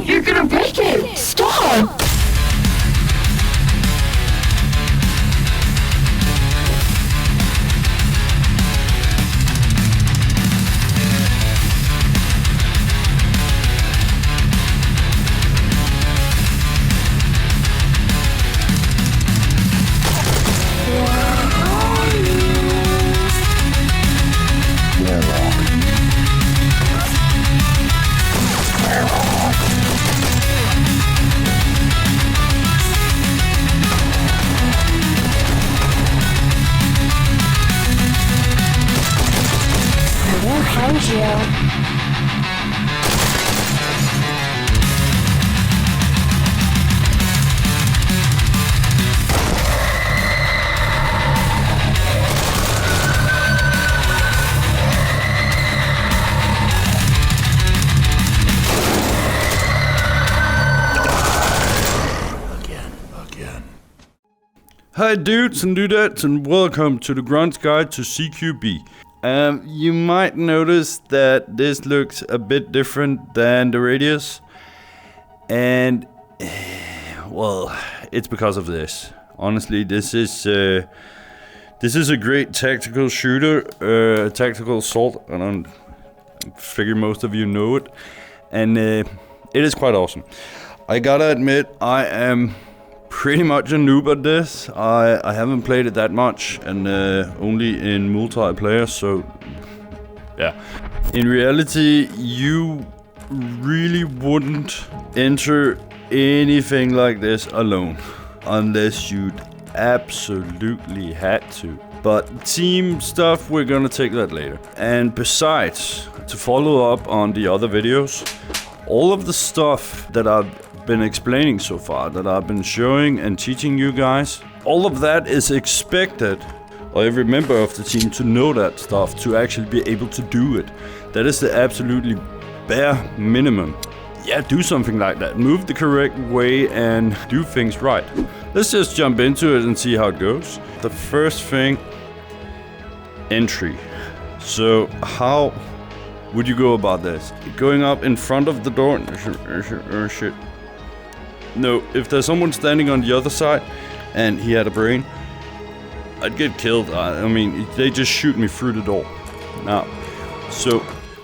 you're gonna break it! Stop! Hi dudes and dudettes, and welcome to the Grunt Guide to CQB. You might notice that this looks a bit different than the Radius, and well, it's because of this. Honestly, this is a great tactical shooter, tactical assault, and I figure most of you know it, and it is quite awesome. I gotta admit, I am pretty much a noob at this. I haven't played it that much, and only in multiplayer, so yeah. In reality, you really wouldn't enter anything like this alone, unless you'd absolutely had to. But team stuff, we're gonna take that later. And besides, to follow up on the other videos, all of the stuff that I've been explaining so far, that I've been showing and teaching you guys, all of that is expected of every member of the team to know that stuff, to actually be able to do it. That is the absolutely bare minimum. Yeah, do something like that. Move the correct way and do things right. Let's just jump into it and see how it goes. The first thing, entry. So how would you go about this? Going up in front of the door? Shit. No, if there's someone standing on the other side and he had a brain, I'd get killed. I mean, they just shoot me through the door. Now, so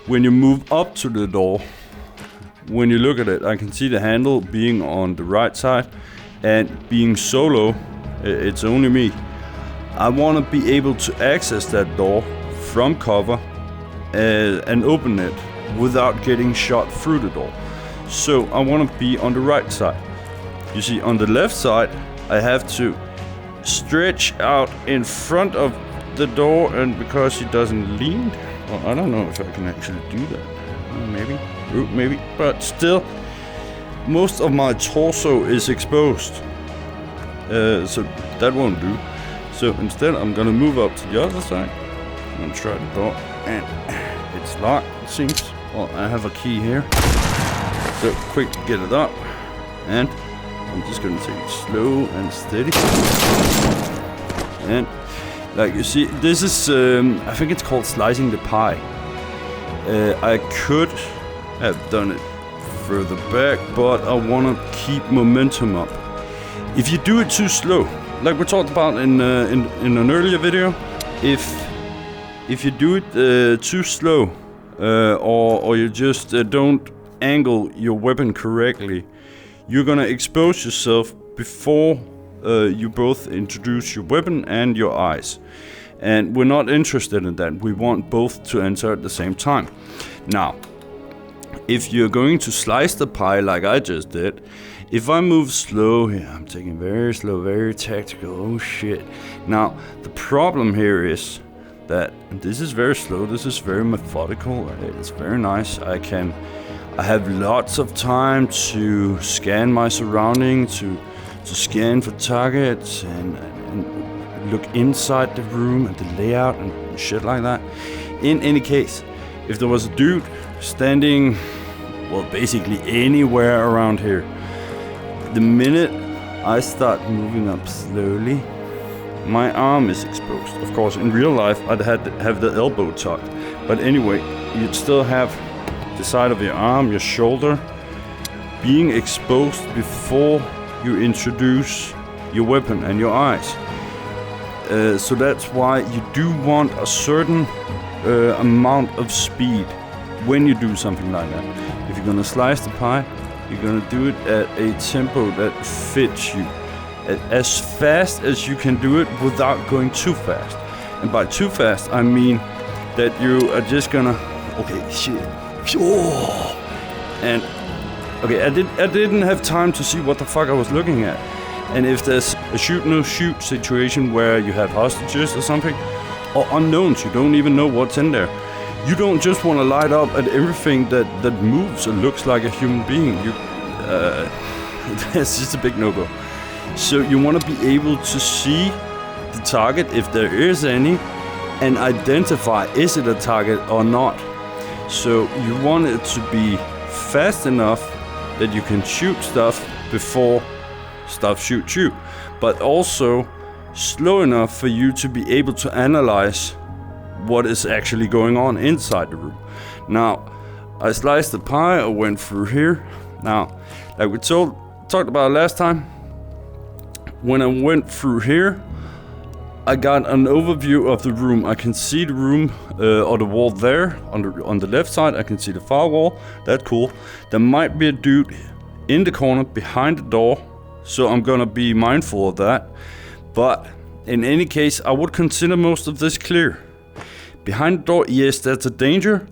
when you move up to the door, when you look at it, I can see the handle being on the right side, and being solo, it's only me. I want to be able to access that door from cover and open it without getting shot through the door. So I want to be on the right side. You see, on the left side, I have to stretch out in front of the door, and because she doesn't lean, well, I don't know if I can actually do that. Maybe, but still, most of my torso is exposed, so that won't do. So instead, I'm gonna move up to the other side. I'm gonna try the door, and it's locked, it seems. Well, I have a key here, so quick to get it up, and I'm just gonna take it slow and steady. And like you see, this is, I think it's called slicing the pie. I could have done it further back, but I wanna keep momentum up. If you do it too slow, like we talked about in an earlier video, if you do it too slow, or you just don't angle your weapon correctly, you're gonna expose yourself before you both introduce your weapon and your eyes. And we're not interested in that. We want both to enter at the same time. Now, if you're going to slice the pie like I just did, if I move slow here, I'm taking very slow, very tactical, oh shit. Now, the problem here is that this is very slow, this is very methodical, it's very nice. I have lots of time to scan my surrounding, to scan for targets and look inside the room and the layout and shit like that. In any case, if there was a dude standing, well, basically anywhere around here, the minute I start moving up slowly, my arm is exposed. Of course, in real life, I'd have the elbow tucked. But anyway, you'd still have the side of your arm, your shoulder, being exposed before you introduce your weapon and your eyes. So that's why you do want a certain amount of speed when you do something like that. If you're gonna slice the pie, you're gonna do it at a tempo that fits you. As fast as you can do it without going too fast. And by too fast, I mean that you are just gonna, okay, shit. And, okay, I didn't have time to see what the fuck I was looking at. And if there's a shoot no shoot situation where you have hostages or something, or unknowns, you don't even know what's in there. You don't just want to light up at everything that moves or looks like a human being. That's just a big no-go. So you want to be able to see the target, if there is any, and identify is it a target or not. So you want it to be fast enough that you can shoot stuff before stuff shoots you, but also slow enough for you to be able to analyze what is actually going on inside the room. Now, I sliced the pie, I went through here. Now, like we talked about last time, when I went through here, I got an overview of the room. I can see the room or the wall there on the left side. I can see the far wall. That's cool. There might be a dude in the corner behind the door, so I'm gonna be mindful of that. But in any case, I would consider most of this clear. Behind the door, yes, that's a danger,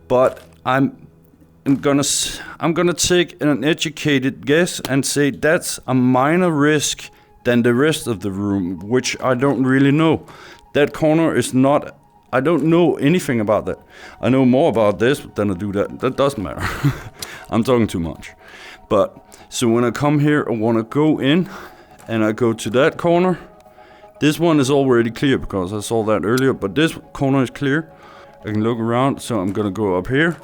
but I'm gonna take an educated guess and say that's a minor risk than the rest of the room, which I don't really know. That corner is not, I don't know anything about that. I know more about this than I do that. That doesn't matter. I'm talking too much. But, so when I come here, I wanna go in and I go to that corner. This one is already clear because I saw that earlier, but this corner is clear. I can look around, so I'm gonna go up here,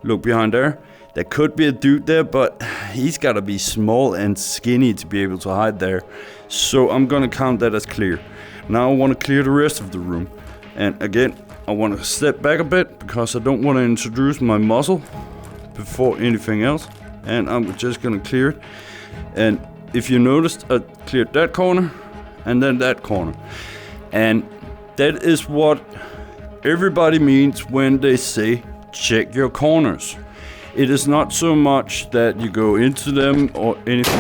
look behind there. There could be a dude there, but he's gotta be small and skinny to be able to hide there. So I'm gonna count that as clear. Now I wanna clear the rest of the room. And again, I wanna step back a bit because I don't wanna introduce my muzzle before anything else. And I'm just gonna clear it. And if you noticed, I cleared that corner and then that corner. And that is what everybody means when they say check your corners. It is not so much that you go into them or anything.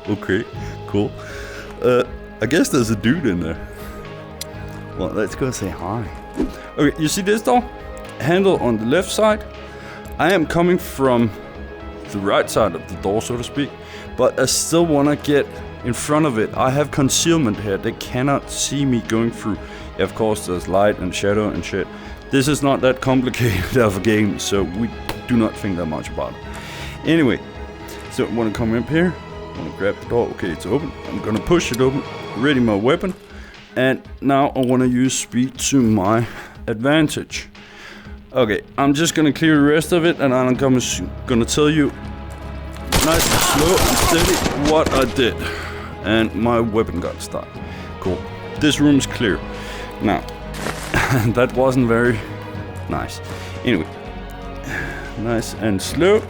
Okay, cool. I guess there's a dude in there. Well, let's go say hi. Okay, you see this door? Handle on the left side. I am coming from the right side of the door, so to speak, but I still want to get in front of it. I have concealment here. They cannot see me going through. Of course, there's light and shadow and shit. This is not that complicated of a game, so we do not think that much about it. Anyway, so I want to come up here. I want to grab the door. Okay, it's open. I'm going to push it open. Ready my weapon. And now I want to use speed to my advantage. Okay, I'm just going to clear the rest of it, and I'm going to tell you nice and slow and steady what I did. And my weapon got started. Cool. This room's clear. Now, that wasn't very nice. Anyway, nice and slow.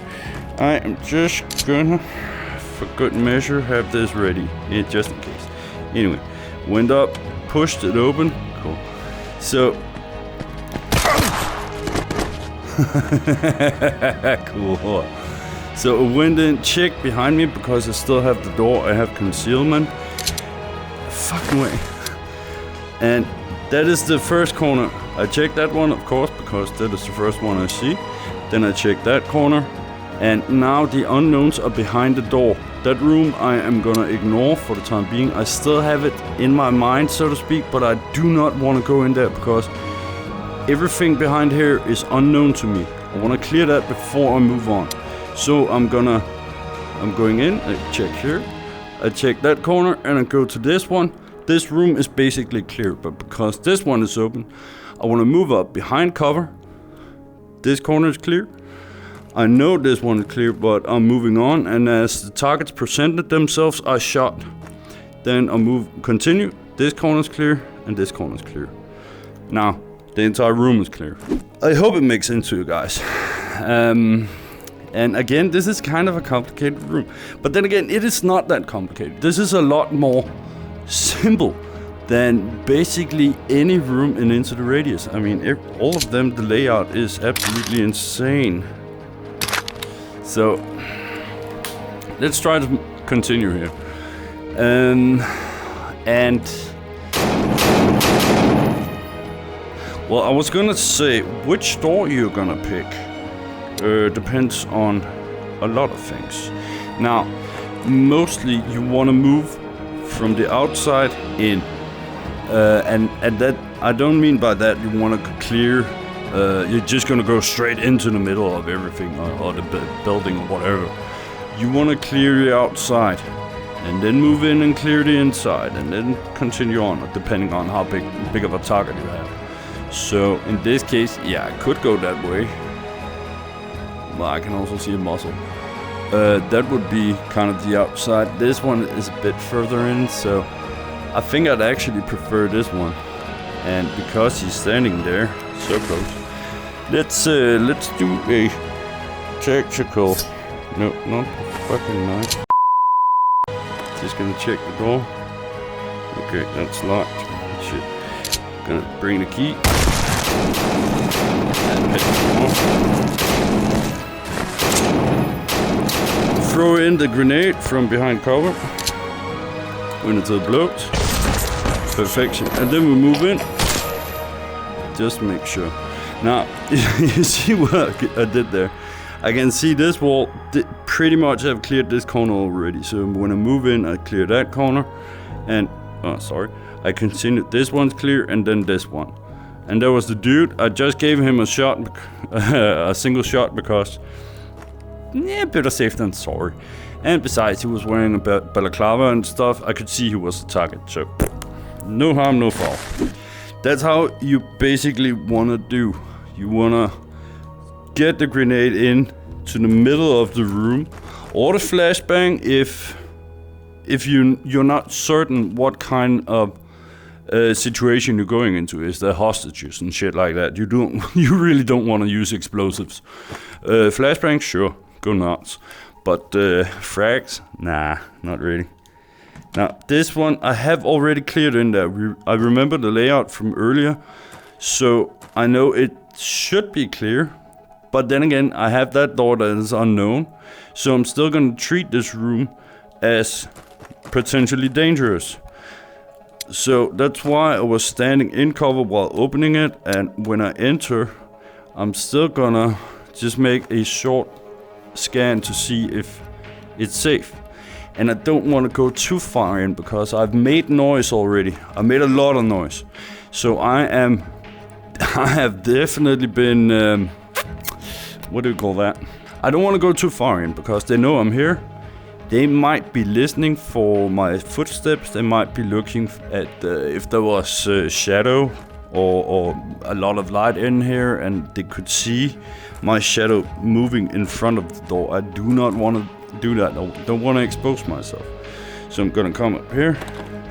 I am just gonna, for good measure, have this ready, just in case. Anyway, went up, pushed it open. Cool. So, cool. So I went in, checked behind me because I still have the door. I have concealment. Fucking way. And that is the first corner. I checked that one, of course, because that is the first one I see. Then I checked that corner. And now the unknowns are behind the door. That room I am gonna ignore for the time being. I still have it in my mind, so to speak, but I do not want to go in there because everything behind here is unknown to me. I want to clear that before I move on. So I'm going in, I check here. I check that corner and I go to this one. This room is basically clear, but because this one is open, I want to move up behind cover. This corner is clear. I know this one is clear, but I'm moving on, and as the targets presented themselves, I shot. Then I continue. This corner is clear, and this corner is clear. Now, the entire room is clear. I hope it makes sense to you guys. And again, this is kind of a complicated room. But then again, it is not that complicated. This is a lot more simple than basically any room in Into the Radius. I mean, all of them, the layout is absolutely insane. So, let's try to continue here. Well, I was gonna say, which door you're gonna pick depends on a lot of things. Now, mostly you wanna move from the outside in. And that, I don't mean by that you wanna clear, you're just gonna go straight into the middle of everything or the building or whatever. You wanna clear the outside and then move in and clear the inside and then continue on, depending on how big of a target you have. So in this case, yeah, I could go that way. Well, I can also see a muzzle. That would be kind of the outside. This one is a bit further in, so I think I'd actually prefer this one. And because he's standing there so close, let's do a tactical. No, not fucking knife. Just gonna check the door. Okay, that's locked. Shit. Gonna bring the key. And hit the door. Throw in the grenade from behind cover. When it blows. Perfection. And then we move in. Just make sure. Now, you see what I did there? I can see this wall pretty much have cleared this corner already. So when I move in, I clear that corner. And, oh, sorry. I continued, this one's clear, and then this one. And there was the dude. I just gave him a shot, a single shot, because, yeah, better safe than sorry. And besides, he was wearing a balaclava and stuff. I could see he was the target, so no harm, no foul. That's how you basically want to do. You want to get the grenade in to the middle of the room, or the flashbang if you're not certain what kind of situation you're going into. Is there hostages and shit like that? You really don't want to use explosives. Flashbang, sure, go nuts. But frags, nah, not really. Now this one I have already cleared in there. I remember the layout from earlier, so I know it should be clear. But then again, I have that door that is unknown, so I'm still gonna treat this room as potentially dangerous. So that's why I was standing in cover while opening it, and when I enter, I'm still gonna just make a short scan to see if it's safe. And I don't want to go too far in because I've made noise already. I made a lot of noise. So I have definitely been, what do you call that? I don't want to go too far in because they know I'm here. They might be listening for my footsteps. They might be looking at if there was shadow or a lot of light in here and they could see my shadow moving in front of the door. I do not want to do that. I don't want to expose myself. So I'm gonna come up here,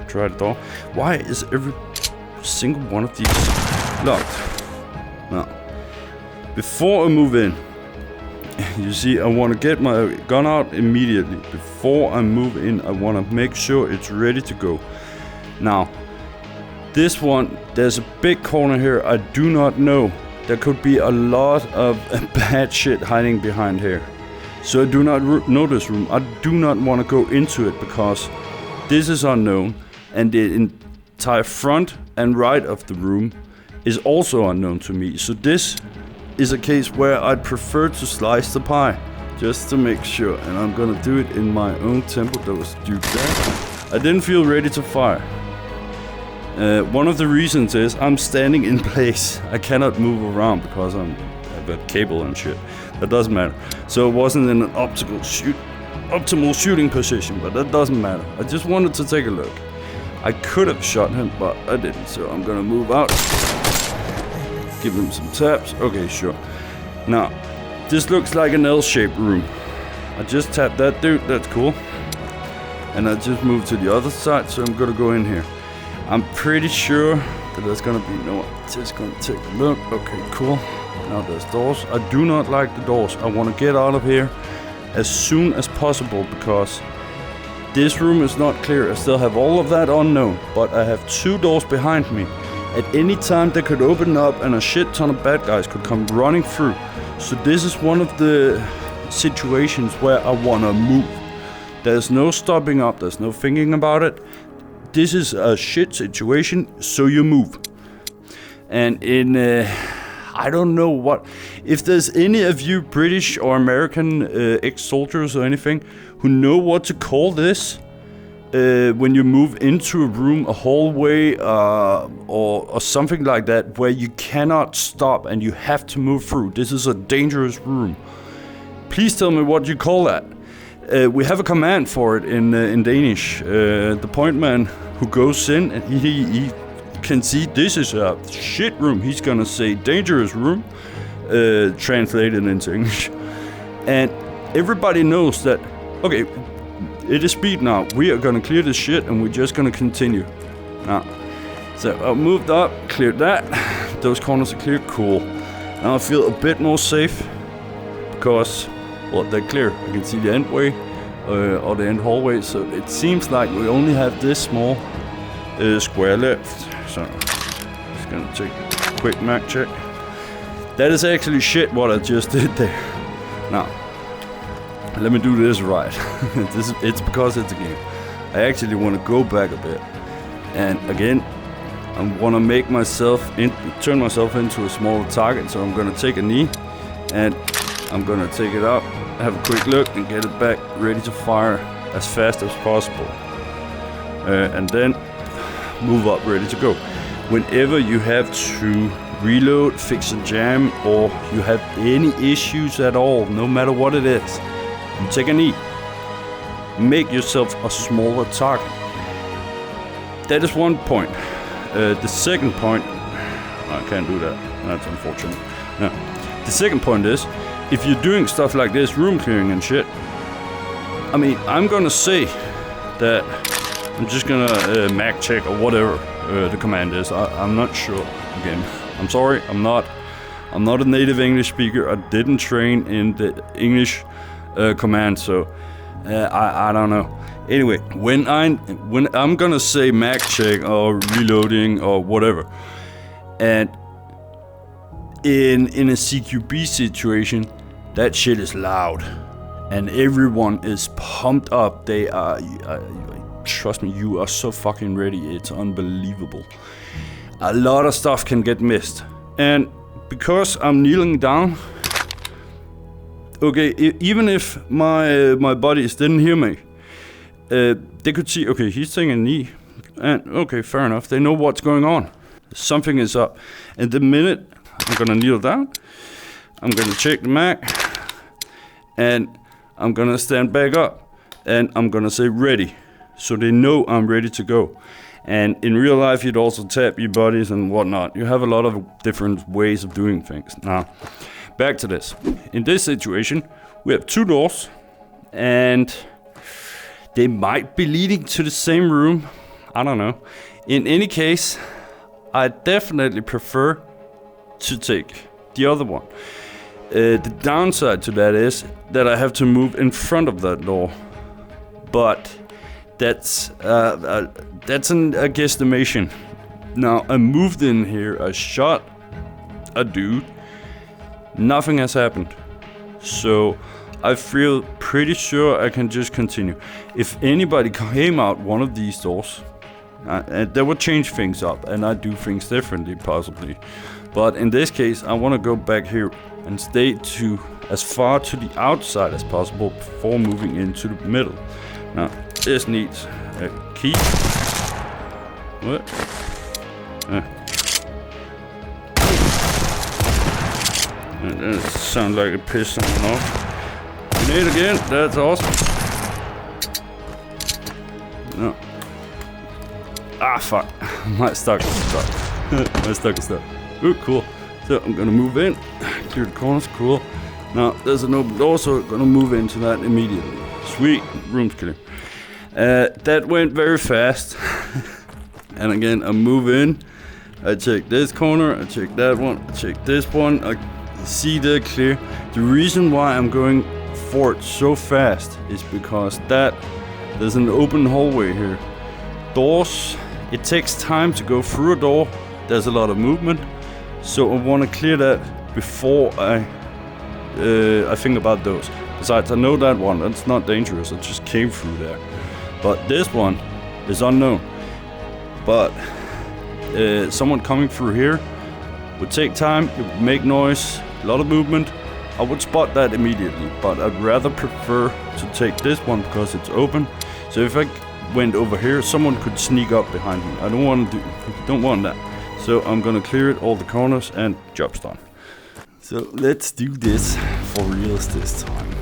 try the door. Why is every single one of these locked? Now, before I move in, you see, I want to get my gun out immediately. Before I move in, I want to make sure it's ready to go. Now, this one, there's a big corner here. I do not know. There could be a lot of bad shit hiding behind here. So I do not know this room. I do not want to go into it because this is unknown. And the entire front and right of the room is also unknown to me. So this is a case where I'd prefer to slice the pie, just to make sure. And I'm gonna do it in my own tempo. That was due there. I didn't feel ready to fire. One of the reasons is I'm standing in place. I cannot move around because I've got cable and shit. That doesn't matter. So it wasn't in an optimal shooting position, but that doesn't matter. I just wanted to take a look. I could have shot him, but I didn't. So I'm gonna move out. Give him some taps. Okay, sure. Now, this looks like an L-shaped room. I just tapped that dude. That's cool. And I just moved to the other side, so I'm gonna go in here. I'm pretty sure that there's gonna be no one. Just gonna take a look. Okay, cool. Now there's doors. I do not like the doors. I want to get out of here as soon as possible because this room is not clear. I still have all of that unknown, but I have 2 doors behind me. At any time they could open up and a shit ton of bad guys could come running through. So this is one of the situations where I want to move. There's no stopping up. There's no thinking about it. This is a shit situation, so you move. And in, I don't know what, if there's any of you British or American ex-soldiers or anything who know what to call this, when you move into a room, a hallway, or something like that, where you cannot stop and you have to move through. This is a dangerous room. Please tell me what you call that. We have a command for it in Danish. The point man who goes in and he can see this is a shit room. He's gonna say dangerous room, translated into English. And everybody knows that, okay, it is speed now. We are gonna clear this shit and we're just gonna continue. Now, so I moved up, cleared that. Those corners are clear, cool. Now I feel a bit more safe because, well, they're clear. I can see the end way or the end hallway. So it seems like we only have this small square left. So just gonna take a quick map check. That is actually shit what I just did there. Now, let me do this right. It's because it's a game. I actually want to go back a bit. And again, I want to make myself, turn myself into a smaller target. So I'm going to take a knee and I'm going to take it up, have a quick look and get it back ready to fire as fast as possible. And then move up, ready to go. Whenever you have to reload, fix a jam, or you have any issues at all, no matter what it is, you take a knee. Make yourself a smaller target. That is one point. The second point, I can't do that. That's unfortunate. No. The second point is, if you're doing stuff like this, room clearing and shit, I mean, I'm gonna say that I'm just gonna mag check or whatever the command is. I'm not sure. Again, I'm sorry. I'm not a native English speaker. I didn't train in the English command, so I don't know. Anyway, when I'm gonna say mag check or reloading or whatever, and in a CQB situation, that shit is loud, and everyone is pumped up. They are, trust me, you are so fucking ready. It's unbelievable. A lot of stuff can get missed, and because I'm kneeling down. Okay, even if my buddies didn't hear me, they could see, okay, he's taking a knee, and okay, fair enough, they know what's going on. Something is up. And the minute I'm gonna kneel down, I'm gonna check the mag, and I'm gonna stand back up, and I'm gonna say ready, so they know I'm ready to go. And in real life, you'd also tap your buddies and whatnot. You have a lot of different ways of doing things. Now, back to this. In this situation, we have 2 doors, and they might be leading to the same room. I don't know. In any case, I definitely prefer to take the other one. The downside to that is that I have to move in front of that door, but that's a guesstimation. Now, I moved in here. I shot a dude. Nothing has happened, so I feel pretty sure I can just continue. If anybody came out one of these doors, that would change things up, and I do things differently possibly. But in this case, I want to go back here and stay to as far to the outside as possible before moving into the middle. Now, this needs a key. What? That sounds like it pissed someone off. Grenade again, that's awesome. No. Ah, fuck. My stuck is stuck. My stuck is stuck. Ooh, cool. So I'm gonna move in, clear the corners, cool. Now, there's an open door, so I'm gonna move into that immediately. Sweet, room's clear. That went very fast. And again, I move in, I check this corner, I check that one, I check this one, I see that clear. The reason why I'm going for it so fast is because there's an open hallway here. Doors, it takes time to go through a door. There's a lot of movement, so I want to clear that before I think about those. Besides, I know that one, that's not dangerous, I just came through there. But this one is unknown. But someone coming through here would take time, it would make noise, a lot of movement. I would spot that immediately, but I'd rather prefer to take this one because it's open. So if I went over here, someone could sneak up behind me. I don't want that. So I'm gonna clear it, all the corners, and job's done. So let's do this for reals this time.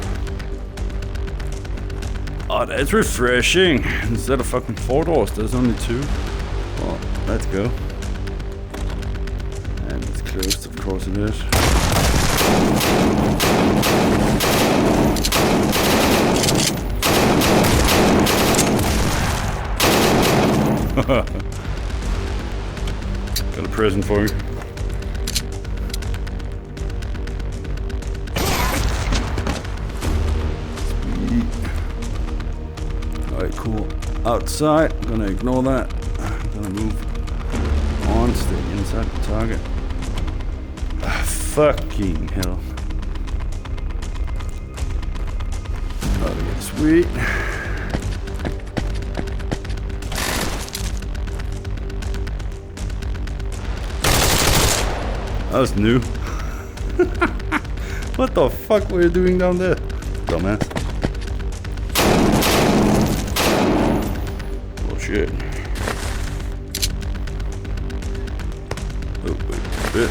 Oh, that's refreshing. Instead of fucking 4 doors, there's only 2. Well, let's go. And it's closed, of course it is. Got a present for you. Alright, cool. Outside, I'm gonna ignore that. I'm gonna move on, stay inside the target. Fucking hell. Okay, sweet. That was new. What the fuck were you doing down there? Dumbass. Oh shit. Oh, wait a bit.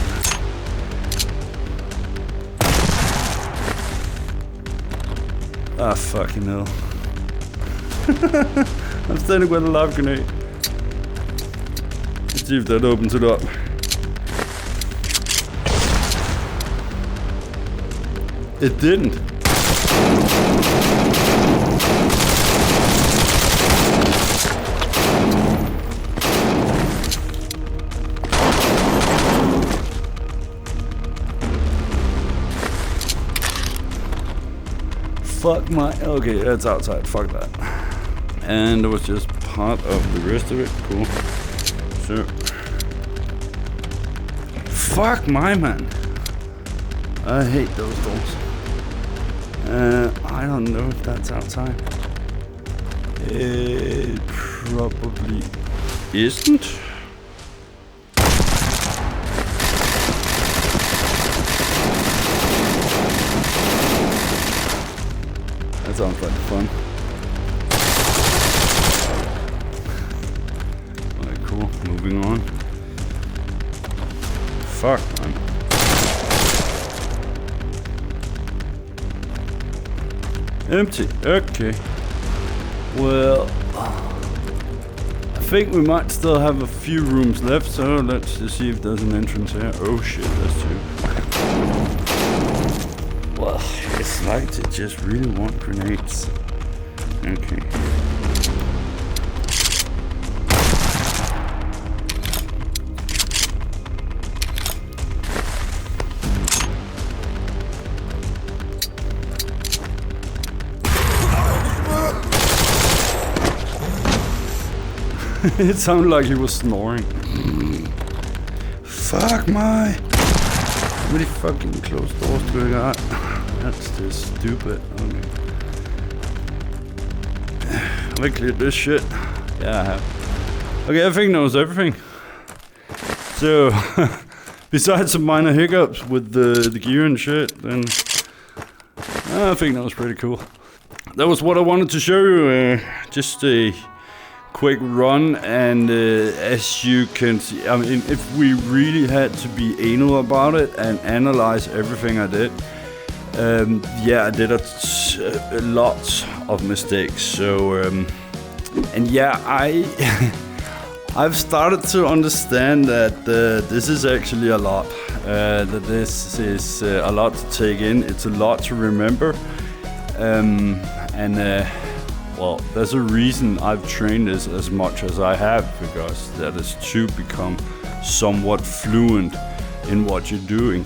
Ah, fucking hell. I'm standing with a live grenade. Let's see if that opens it up. It didn't. Fuck my... Okay, that's outside. Fuck that. And it was just part of the rest of it. Cool. So... Fuck my man. I hate those doors. I don't know if that's outside. It probably isn't. That sounds like fun. Alright, cool. Moving on. Fuck, man. Empty. Okay. Well, I think we might still have a few rooms left, so let's just see if there's an entrance here. Oh shit, that's 2. Well, it's like they just really want grenades. Okay. It sounded like he was snoring. Fuck my... How many fucking closed doors do I got? That's just stupid. Okay. Have I cleared this shit? Yeah, I have. Okay, I think knows everything. So, besides some minor hiccups with the gear and shit, then I think that was pretty cool. That was what I wanted to show you. Just a quick run, and as you can see, I mean, if we really had to be anal about it and analyze everything I did, yeah, I did a lot of mistakes. So, and yeah, I've started to understand that this is actually a lot. That this is a lot to take in. It's a lot to remember, and well, Well, there's a reason I've trained this as much as I have, because that is to become somewhat fluent in what you're doing.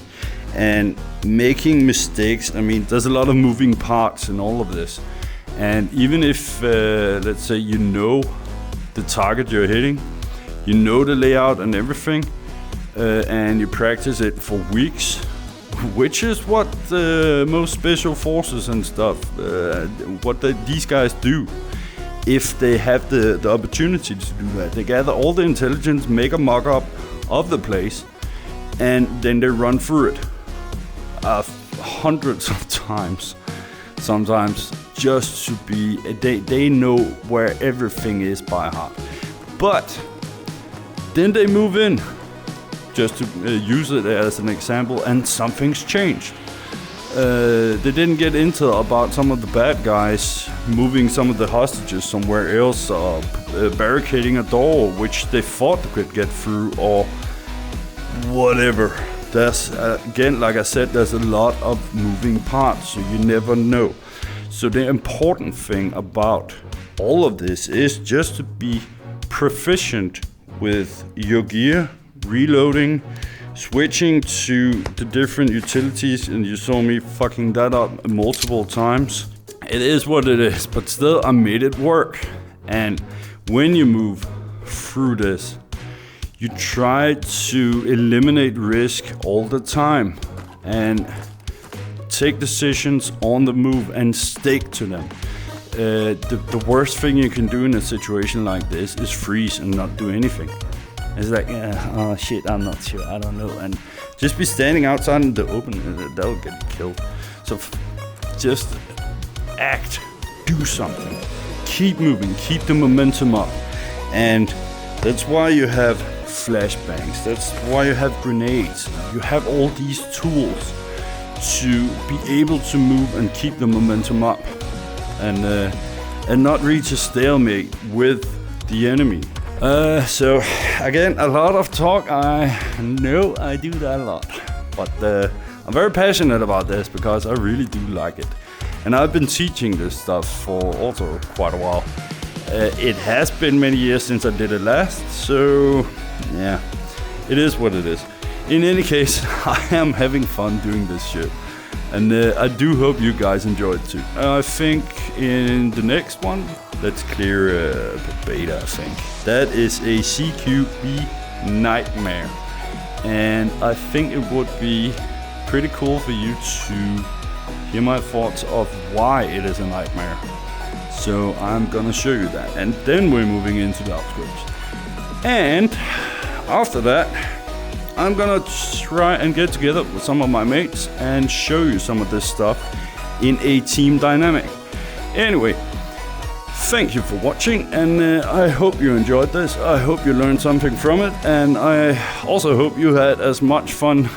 And making mistakes, I mean, there's a lot of moving parts in all of this. And even if, let's say, you know the target you're hitting, you know the layout and everything, and you practice it for weeks, which is what most special forces and stuff, these guys do. If they have the opportunity to do that, they gather all the intelligence, make a mock-up of the place, and then they run through it hundreds of times, sometimes, just to be, they know where everything is by heart. But then they move in, just to use it as an example, and something's changed. They didn't get into about some of the bad guys moving some of the hostages somewhere else, or barricading a door which they thought they could get through, or whatever. There's, again, like I said, there's a lot of moving parts, so you never know. So the important thing about all of this is just to be proficient with your gear, reloading, switching to the different utilities, and you saw me fucking that up multiple times. It is what it is, but still I made it work. And when you move through this, you try to eliminate risk all the time and take decisions on the move and stick to them. The worst thing you can do in a situation like this is freeze and not do anything. It's like, oh shit, I'm not sure, I don't know. And just be standing outside in the open, that'll get you killed. So just act, do something, keep moving, keep the momentum up. And that's why you have flashbangs, that's why you have grenades. You have all these tools to be able to move and keep the momentum up, and not reach a stalemate with the enemy. So again, a lot of talk. I know I do that a lot, but I'm very passionate about this because I really do like it, and I've been teaching this stuff for also quite a while. It has been many years since I did it last, so yeah, it is what it is. In any case, I am having fun doing this shit, and I do hope you guys enjoy it too. I think in the next one, let's clear the beta, I think. That is a CQB nightmare, and I think it would be pretty cool for you to hear my thoughts of why it is a nightmare. So I'm gonna show you that, and then we're moving into the outskirts. And after that, I'm gonna try and get together with some of my mates and show you some of this stuff in a team dynamic. Anyway, thank you for watching, and I hope you enjoyed this. I hope you learned something from it, and I also hope you had as much fun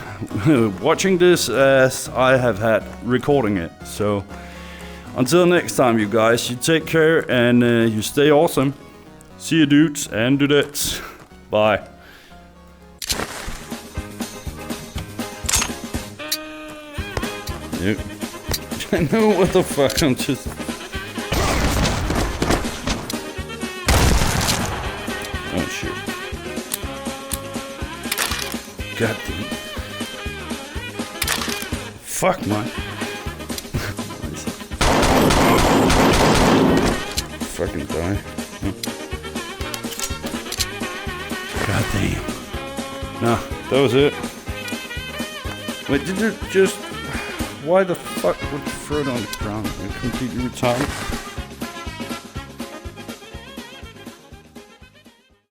watching this as I have had recording it. So until next time, you guys, you take care and you stay awesome. See you, dudes and dudettes. Bye. Yep. I know, what the fuck, I'm just... Oh shit. God damn it. Fuck, man. Fucking die. God damn. Nah, that was it. Wait, did you just... Why the fuck would you throw it on the ground? You're completely retarded.